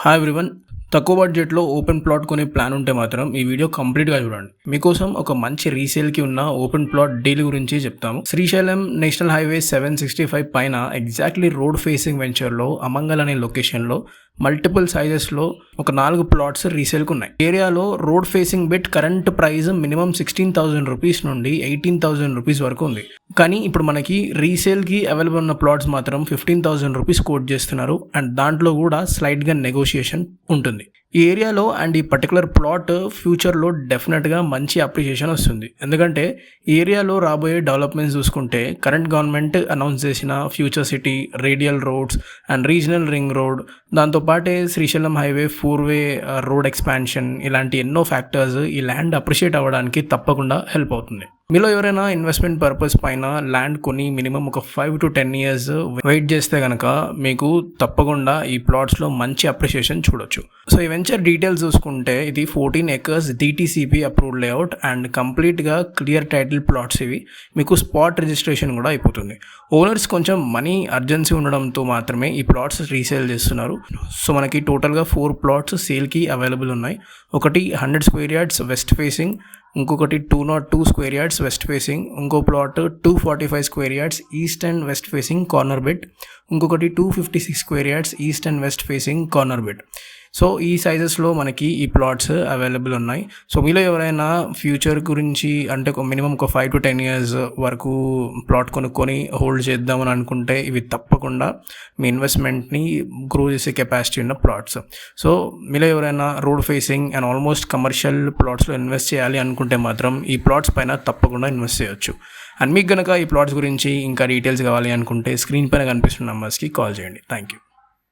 Hi everyone, తక్కువ బడ్జెట్లో open plot కొనే ప్లాన్ ఉంటే మాత్రం ఈ వీడియో కంప్లీట్గా చూడండి. మీకోసం ఒక మంచి రీసేల్కి ఉన్న ఓపెన్ ప్లాట్ డీల్ గురించి చెప్తాము. శ్రీశైలం నేషనల్ హైవే 765 పైన ఎగ్జాక్ట్లీ రోడ్ ఫేసింగ్ వెంచర్లో అమంగల్ అనే లొకేషన్లో మల్టిపుల్ సైజెస్లో ఒక 4 ప్లాట్స్ రీసేల్కి ఉన్నాయి. ఏరియాలో road facing bit current price minimum 16,000 rupees నుండి 18,000 రూపీస్ వరకు ఉంది. కానీ ఇప్పుడు మనకి రీసేల్కి అవైలబుల్ ఉన్న ప్లాట్స్ మాత్రం 15,000 రూపీస్ కోట్ చేస్తున్నారు. అండ్ దాంట్లో కూడా స్లైట్గా నెగోషియేషన్ ఉంటుంది. ఈ ఏరియాలో అండ్ ఈ పర్టికులర్ ప్లాట్ ఫ్యూచర్లో డెఫినెట్గా మంచి అప్రిషియేషన్ వస్తుంది. ఎందుకంటే ఈ ఏరియాలో రాబోయే డెవలప్మెంట్స్ చూసుకుంటే కరెంట్ గవర్నమెంట్ అనౌన్స్ చేసిన future city, radial roads and regional ring road, దాంతోపాటే శ్రీశైలం హైవే 4-వే రోడ్ ఎక్స్పాన్షన్, ఇలాంటి ఎన్నో ఫ్యాక్టర్స్ ఈ ల్యాండ్ అప్రిషియేట్ అవ్వడానికి తప్పకుండా హెల్ప్ అవుతుంది. మీలో ఎవరైనా ఇన్వెస్ట్మెంట్ పర్పస్ పైన ల్యాండ్ కొని మినిమం ఒక 5 to 10 years వెయిట్ చేస్తే కనుక మీకు తప్పకుండా ఈ ప్లాట్స్లో మంచి అప్రిషియేషన్ చూడొచ్చు. సో ఈ వెంచర్ డీటెయిల్స్ చూసుకుంటే ఇది 14 acres DTCP approved layout and కంప్లీట్గా క్లియర్ టైటిల్ ప్లాట్స్. ఇవి మీకు స్పాట్ రిజిస్ట్రేషన్ కూడా అయిపోతుంది. ఓనర్స్ కొంచెం మనీ అర్జెన్సీ ఉండడంతో మాత్రమే ఈ ప్లాట్స్ రీసేల్ చేస్తున్నారు. సో మనకి టోటల్గా 4 ప్లాట్స్ సేల్కి అవైలబుల్ ఉన్నాయి. ఒకటి 100 square yards వెస్ట్ ఫేసింగ్, ఇంకొకటి 202 square yards వెస్ట్ ఫేసింగ్, ఇంకో plot 245 square yards east and west facing corner bit, ఇంకొకటి 256 square yards east and west facing corner bit. So ఈ సైజెస్లో మనకి ఈ ప్లాట్స్ అవైలబుల్ ఉన్నాయి. సో మీలో ఎవరైనా ఫ్యూచర్ గురించి అంటే మినిమం ఒక 5 to 10 years వరకు ప్లాట్ కొనుక్కొని హోల్డ్ చేద్దామని అనుకుంటే ఇవి తప్పకుండా మీ ఇన్వెస్ట్మెంట్ని గ్రో చేసే కెపాసిటీ ఉన్న ప్లాట్స్. సో మీలో ఎవరైనా road facing and almost commercial ప్లాట్స్లో ఇన్వెస్ట్ చేయాలి అనుకుంటే మాత్రం ఈ ప్లాట్స్ పైన తప్పకుండా ఇన్వెస్ట్ చేయొచ్చు. అండ్ మీకు కనుక ఈ ప్లాట్స్ గురించి ఇంకా డీటెయిల్స్ కావాలి అనుకుంటే స్క్రీన్ పైన కనిపిస్తున్న నెంబర్స్కి కాల్ చేయండి. Thank you.